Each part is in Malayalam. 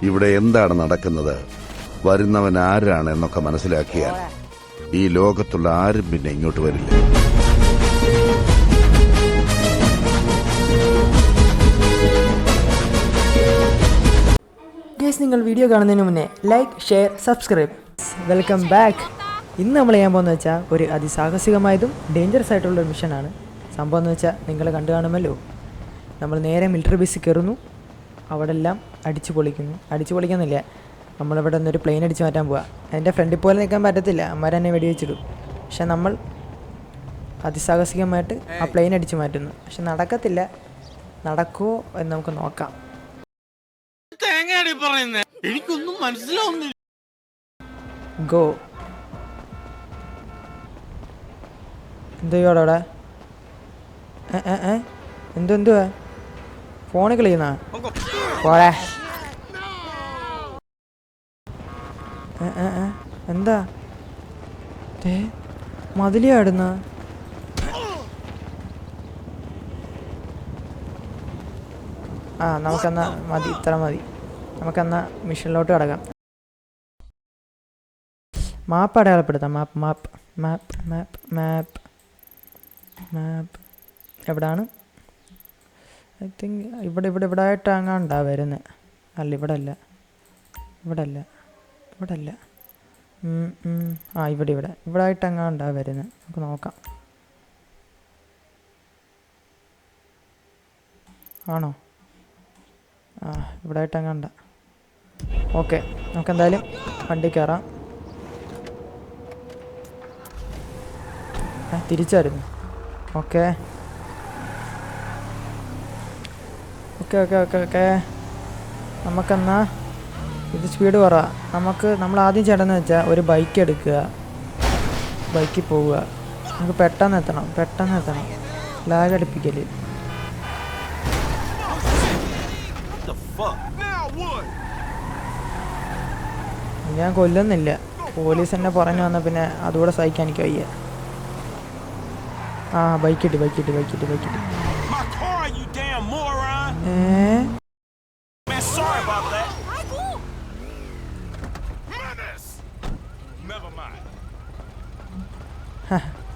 ഇവിടെ എന്താണ് നടക്കുന്നത്, വരുന്നവൻ ആരാണ് എന്നൊക്കെ മനസ്സിലാക്കിയാൽ ഈ ലോകത്തുള്ള ആരും പിന്നെ ഇങ്ങോട്ട് വരില്ല. ഗൈസ്, നിങ്ങൾ വീഡിയോ കാണുന്നതിന് മുന്നേ like, share, subscribe. Welcome back. ഇന്ന് നമ്മൾ ചെയ്യാൻ പോകുന്നത് വെച്ചാൽ ഒരു അതിസാഹസികമായതും ഡേഞ്ചറസ് ആയിട്ടുള്ളൊരു മിഷനാണ്. സംഭവം എന്ന് വെച്ചാൽ നിങ്ങൾ കണ്ടു കാണുമല്ലോ, നമ്മൾ നേരെ മിലിറ്ററി ബേസിൽ കയറുന്നു, അവിടെ എല്ലാം അടിച്ചു പൊളിക്കുന്നില്ല. നമ്മളിവിടെ നിന്നൊരു പ്ലെയിൻ അടിച്ച് മാറ്റാൻ പോവുക. അതിൻ്റെ ഫ്രണ്ടിൽ പോലെ നിൽക്കാൻ പറ്റത്തില്ല, അമ്മരെന്നെ വെടിവെച്ചിടും. പക്ഷെ നമ്മൾ അതിസാഹസികമായിട്ട് ആ പ്ലെയിൻ അടിച്ച് മാറ്റുന്നു. പക്ഷെ നടക്കത്തില്ല. നടക്കുമോ എന്ന് നമുക്ക് നോക്കാം. എനിക്കൊന്നും മനസ്സിലാവുന്നില്ല. ഗോ. എന്തോ അവിടെ എന്തുവാ ഫോണിൽ കളിയുന്ന പോളെ? എന്താ മതിലിയാടുന്ന? നമുക്കെന്നാ മതി, ഇത്ര മതി. നമുക്കെന്നാ മിഷനിലോട്ട് കിടക്കാം. മാപ്പ് അടയാളപ്പെടുത്താം. മാപ്പ് എവിടാണ്? ഐ തിങ്ക് ഇവിടെ ആയിട്ട് അങ്ങാണ്ടാ വരുന്നത്. അല്ല, ഇവിടെ അല്ല. ഇവിടെ ആയിട്ട് അങ്ങാണ്ടാ വരുന്നത്. നമുക്ക് നോക്കാം. ആണോ? ഇവിടെ ആയിട്ട് അങ്ങാണ്ട. ഓക്കെ, നമുക്കെന്തായാലും വണ്ടി കയറാം. തിരിച്ചായിരുന്നു. ഓക്കെ. നമുക്കെന്നാ ഇത് സ്പീഡ് കുറവാ. നമ്മൾ ആദ്യം ചെയ്യേണ്ടതെന്ന് വെച്ചാൽ ഒരു ബൈക്ക് എടുക്കുക, ബൈക്കിൽ പോവുക. നമുക്ക് പെട്ടെന്ന് എത്തണം. ലാഗ് അടുപ്പിക്കല്. ഞാൻ കൊല്ലുന്നില്ല. പോലീസ് എന്നെ പുറഞ്ഞു വന്ന പിന്നെ അതുകൂടെ സഹിക്കാൻ എനിക്ക് വയ്യ. ബൈക്കിട്ട്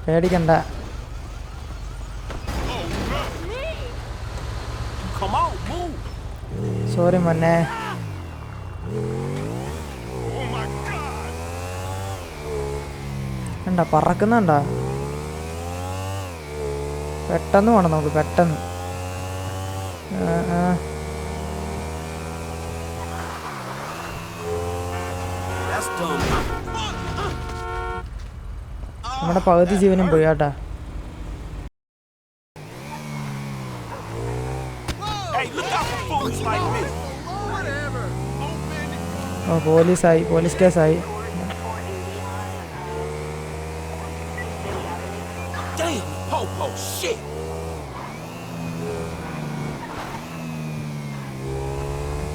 പേടിക്കണ്ട. സോറി മോനെ. പറക്കുന്നുണ്ടാ? പെട്ടെന്ന് വേണം നമുക്ക്, പെട്ടെന്ന്. നമ്മുടെ പകുതി ജീവനും പോയി കേട്ടാ. പോലീസ് കേസായി.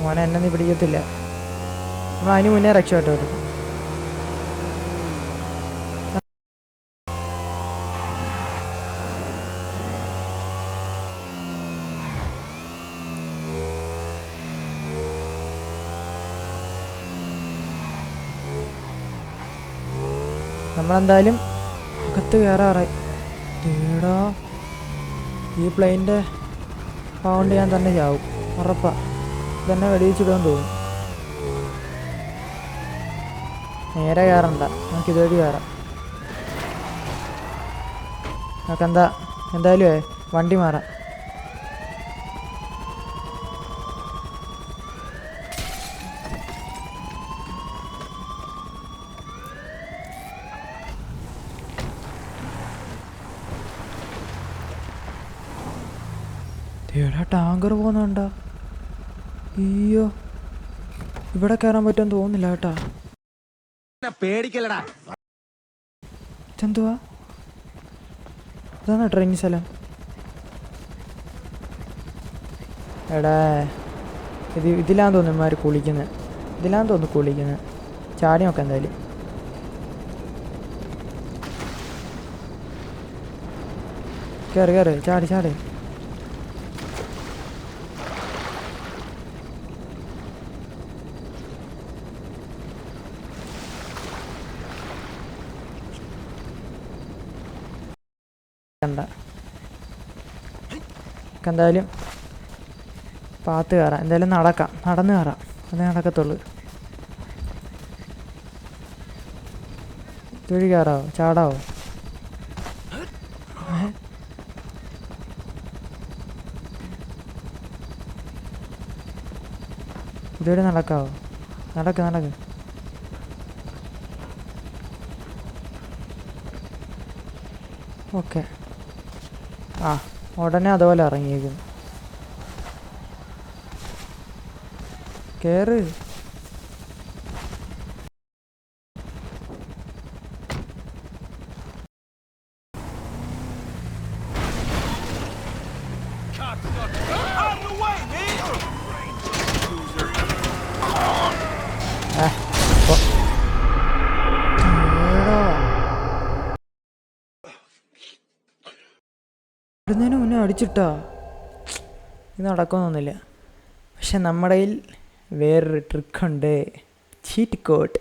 മോനെ, എന്നെ നീ പിടിക്കത്തില്ല. നമ്മൾ അതിന് മുന്നേ രക്ഷപ്പെട്ടു. നമ്മളെന്തായാലും അകത്ത് കയറാറായി. ഈ പ്ലെയിൻ്റെ പൗണ്ട് ഞാൻ തന്നെ ചാവും, ഉറപ്പാ. ഇതന്നെ വെടിവെച്ചിടുമെന്ന് തോന്നുന്നു. നേരെ കയറണ്ട, നമുക്ക് ഇതുവഴി കയറാം. എന്തായാലും വണ്ടി മാറാം. ടാങ്കർ പോകുന്നുണ്ടോ? അയ്യോ, ഇവിടെ കയറാൻ പറ്റുമെന്ന് തോന്നുന്നില്ല കേട്ടാ. പേടിക്കലടാ. ഇതെന്തുവാ? ഇതാണ് ട്രെയിനിങ് സ്ഥലം. എടാ, ഇതിലാന്ന് തോന്നുന്നു ഇമാർ കുളിക്കുന്നത്. ചാടി നോക്കാം എന്തായാലും. കയറി ചാടി. വേണ്ട. എന്തായാലും പാത്ത് കയറാം. എന്തായാലും നടന്ന് കയറാം. അതേ നടക്കത്തുള്ളൂ. ഇതുവഴി കയറാവോ? ചാടാവോ? ഇതുവഴി നടക്കാവോ? നടക്ക്. ഓക്കെ. ആ ഉടനെ അതുപോലെ ഇറങ്ങിയേക്കുന്നു. കേറ്. ഇടുന്നതിന് മുന്നേ അടിച്ചിട്ടാ. ഇത് നടക്കുന്നൊന്നുമില്ല. പക്ഷെ നമ്മുടെ കയ്യിൽ വേറൊരു ട്രിക്കുണ്ട്. Cheat code.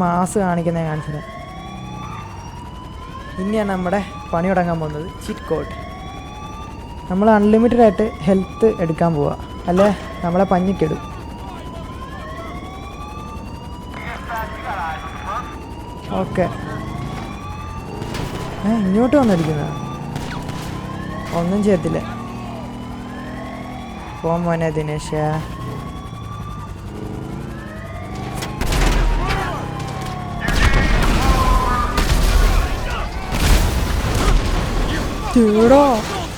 മാസ് കാണിച്ചില്ല. ഇനിയാണ് നമ്മുടെ പണി തുടങ്ങാൻ പോകുന്നത്. Cheat code. നമ്മൾ അൺലിമിറ്റഡ് ആയിട്ട് ഹെൽത്ത് എടുക്കാൻ പോവാ, അല്ലേ നമ്മളെ പഞ്ഞിക്കിടും. ഓക്കെ. ഇങ്ങോട്ട് വന്നിരിക്കുന്ന ഒന്നും ചെയ്യത്തില്ല. പോ മോനെ ദിനേശ.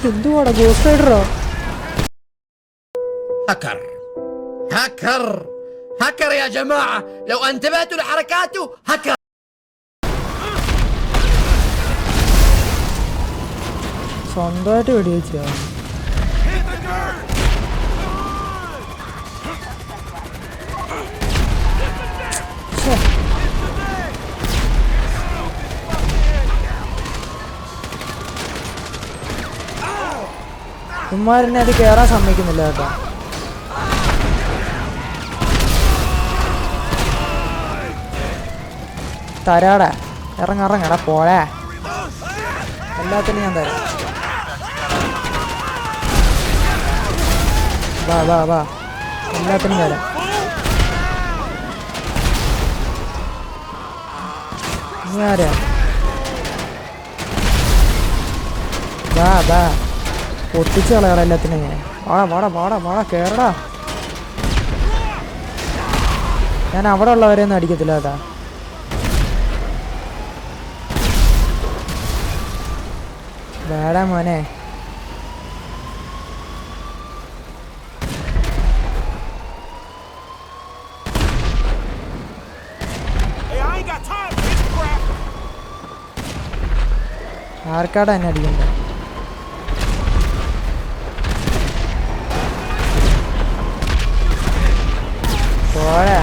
എന്തുവാടാ ഗോസ്റ്റ് റൈഡറോ? هكر يا جماعة لو انتبهتوا لحركاته هكر. സ്വന്തമായിട്ട് വെടിവെച്ചോ? ഉമ്മാരെന്നെ അത് കയറാൻ സമ്മതിക്കുന്നില്ല കേട്ടോ. തരാടാ, ഇറങ്ങടാ പോഴേ. എല്ലാത്തിനും ഞാൻ തരാം. വാ എല്ലാത്തിനും തരാം. നീ ആരാ? വാ പൊട്ടിച്ച് കളയാടാ എല്ലാത്തിനും ഞാൻ. വാടാ കേറടാ. ഞാൻ അവിടെ ഉള്ളവരെയൊന്നും അടിക്കത്തില്ല കേട്ടാ. വേടാ മോനെ. ആർക്കാടാ എന്നെ അടിക്കണ്ട? പോരാ.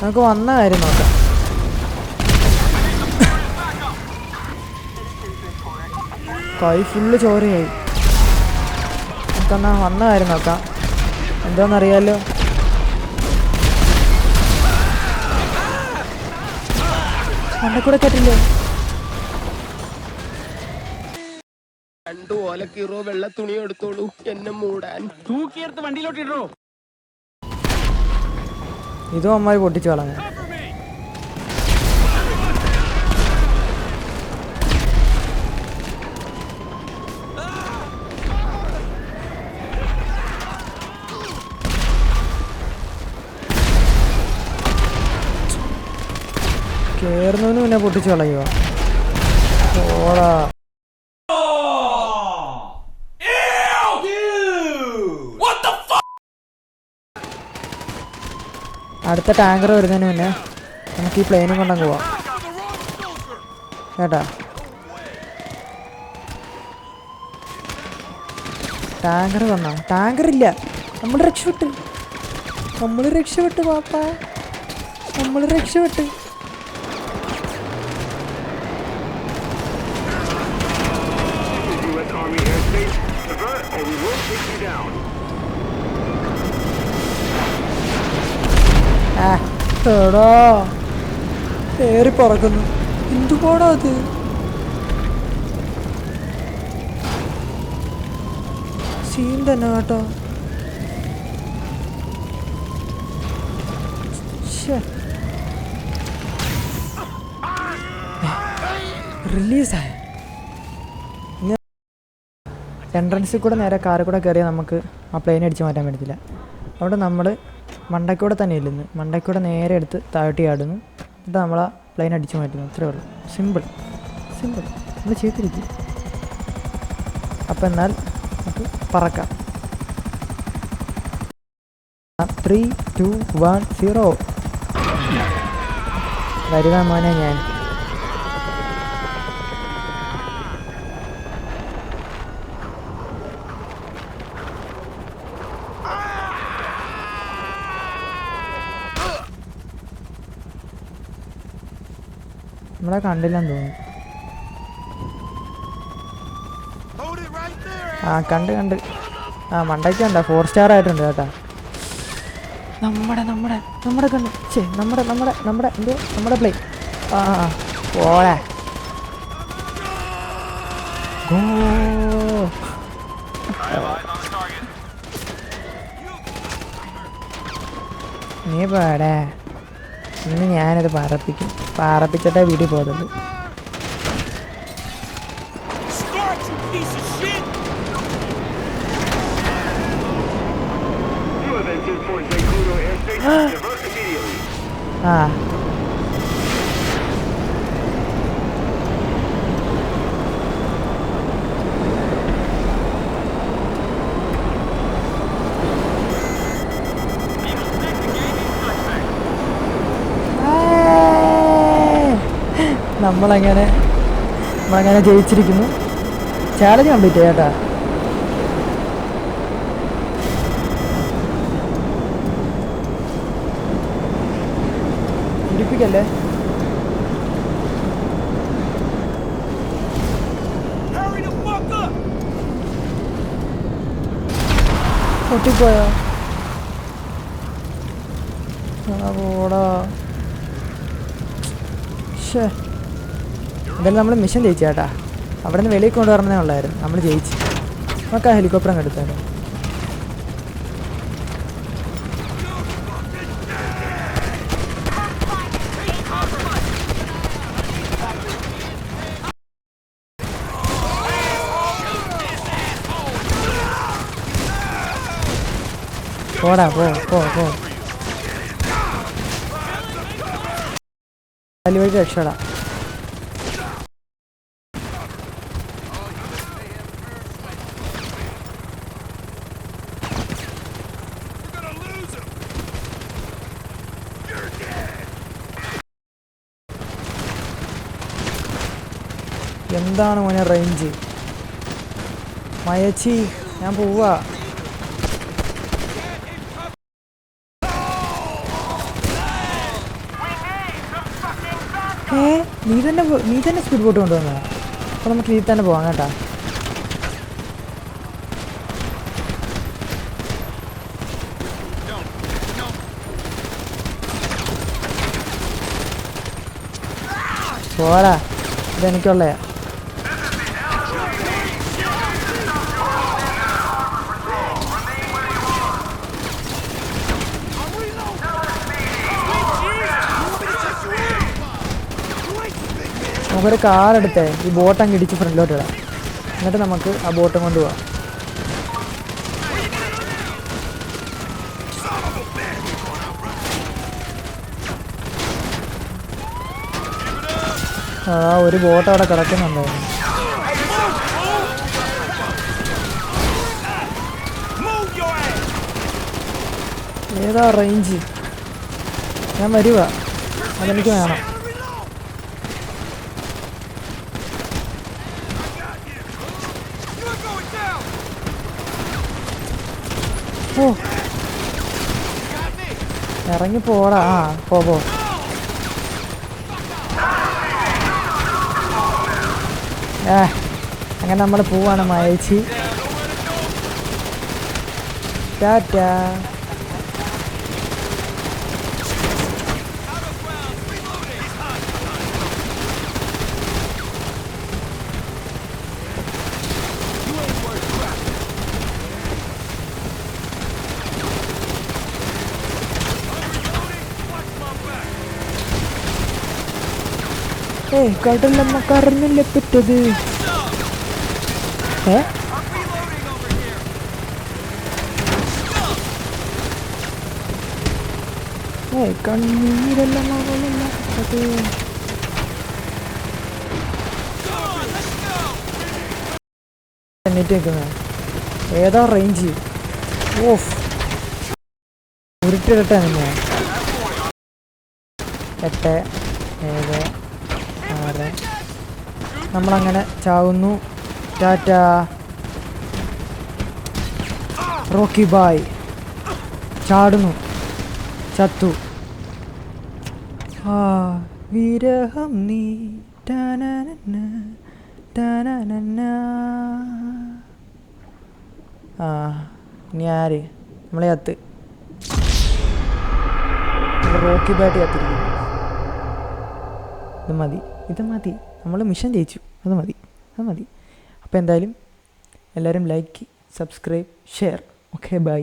നമുക്ക് വന്ന കാര്യം നോക്കാം. കൈ ഫുള്ള് ചോരയായി. നമുക്കെന്നാ വന്ന കാര്യം നോക്കാം. എന്താണെന്നറിയാലോ? കൂടെ കയറ്റില്ലേ? 2 ഓലക്കീറോ വെള്ള തുണി എടുത്തോളൂ എന്നെ മൂടാൻ. തൂക്കിയെടുത്ത് വണ്ടിയിലോട്ട് ഇടോ. ഇതും അമ്മായി പൊട്ടിച്ചു കളഞ്ഞ. കേറുന്നവന് പിന്നെ പൊട്ടിച്ചു കളയുക. ഓടാ. അടുത്ത ടാങ്കർ വരുന്നതിന് മുന്നേ നമുക്ക് ഈ പ്ലെയിനും കൊണ്ടങ്ങ് പോവാം കേട്ടാ. ടാങ്കർ വന്നാ? ടാങ്കർ ഇല്ല. നമ്മൾ രക്ഷപ്പെട്ടു പാപ്പാ. US Army airspace. Divert or we will take you down. എടാ കയറി പറക്കുന്നു. എന്തുപാടാ അത്? സീൻ തന്നെ കേട്ടോ. റിലീസായ എൻട്രൻസിൽ കൂടെ നേരെ കാറിൽ കൂടെ കയറിയാൽ നമുക്ക് ആ പ്ലെയിൻ അടിച്ച് മാറ്റാൻ പറ്റത്തില്ല. അവിടെ നമ്മൾ മണ്ടയ്ക്കൂടെ തന്നെ ഇല്ലുന്നു. മണ്ടയ്ക്കൂടെ നേരെ എടുത്ത് താഴ്ത്തി ആടുന്നു. എന്നിട്ട് നമ്മൾ ആ പ്ലെയിൻ അടിച്ച് മാറ്റുന്നു. അത്രേ ഉള്ളൂ. സിമ്പിൾ നമ്മൾ ചെയ്തിരിക്കും. അപ്പം എന്നാൽ നമുക്ക് പറക്കാം. 3, 2, 1, 0. വരുവാൻ മോനെ ഞാൻ. നമ്മളെ കണ്ടില്ലെന്ന് തോന്നുന്നു. ആ കണ്ട് ആ മണ്ടയ്ക്ക് കണ്ട 4 സ്റ്റാർ ആയിട്ടുണ്ട് കേട്ടാ. നമ്മുടെ കണ്ണ് നമ്മുടെ എന്തോ നമ്മുടെ പ്ലേ. ആ പോളെ ഗോ. നീ പാടേ. ഇന്ന് ഞാനത് പറപ്പിച്ചിട്ടേ വീട്ടിൽ പോകുന്നുള്ളൂ. ആ നമ്മളങ്ങനെ ജയിച്ചിരിക്കുന്നു. Challenge complete ചെയ്യാട്ടാ. ഇരിപ്പിക്കല്ലേ. പൊട്ടിപ്പോയോ? പോടാ. എന്തായാലും നമ്മൾ മിഷൻ ജയിച്ചു കേട്ടാ. അവിടെ നിന്ന് വെളിയിൽ കൊണ്ടുവരണേ ഉള്ളായിരുന്നു. നമ്മൾ ജയിച്ചു. നമുക്ക് ആ ഹെലികോപ്റ്റർ അങ്ങ് എടുത്താലോ. പോടാ പോ വഴി രക്ഷടാ. എന്താണ് മോനെ റേഞ്ച്? മയച്ചി ഞാൻ പോവാ. നീ തന്നെ സ്പീഡ് ബോട്ട് കൊണ്ടുവന്ന. അപ്പോൾ നമുക്ക് ഇതിൽ തന്നെ പോവാം കേട്ടാ. പോടാ, ഇതെനിക്കുള്ളയാ. നമുക്കൊരു കാറെടുത്തേ ഈ ബോട്ടങ്ങ് ഇടിച്ച് ഫ്രണ്ടിലോട്ട് ഇടാം. എന്നിട്ട് നമുക്ക് ആ ബോട്ടും കൊണ്ട് പോവാം. ഒരു ബോട്ട് അവിടെ കിടക്കുന്നുണ്ടായിരുന്നു. ഏതാ റേഞ്ച്? ഞാൻ വരുക, അതെനിക്ക് വേണം. ഓ ഇറങ്ങി പോടാ. ആ പോ. അങ്ങനെ നമ്മൾ പോവാണ് മായേച്ചി. ടാറ്റാ. കടലമ്മ കറന്നില്ല പെറ്റത്. കണ്ണീരല്ല മകളല്ല പെറ്റത്. എണ്ണീറ്റ് വെക്കുന്നത് ഏതാ റേഞ്ച്? ഓഫ് ഉരുട്ടിടട്ടെ ഞാൻ. 8, 7, 6. നമ്മളങ്ങനെ ചാവുന്നു. ടാറ്റാ. റോക്കി ബായ് ചാടുന്നു. ചത്തു. വിരഹം നീ ടാനന ടാനന. ഇനി ആര്? നമ്മളെ ചത്ത്. റോക്കി ബാറ്റ് ചത്തിരിക്കുന്നു. ഇത് മതി നമ്മൾ മിഷൻ ജയിച്ചു. അത് മതി. അപ്പോൾ എന്തായാലും എല്ലാവരും like, subscribe, share. Okay, by.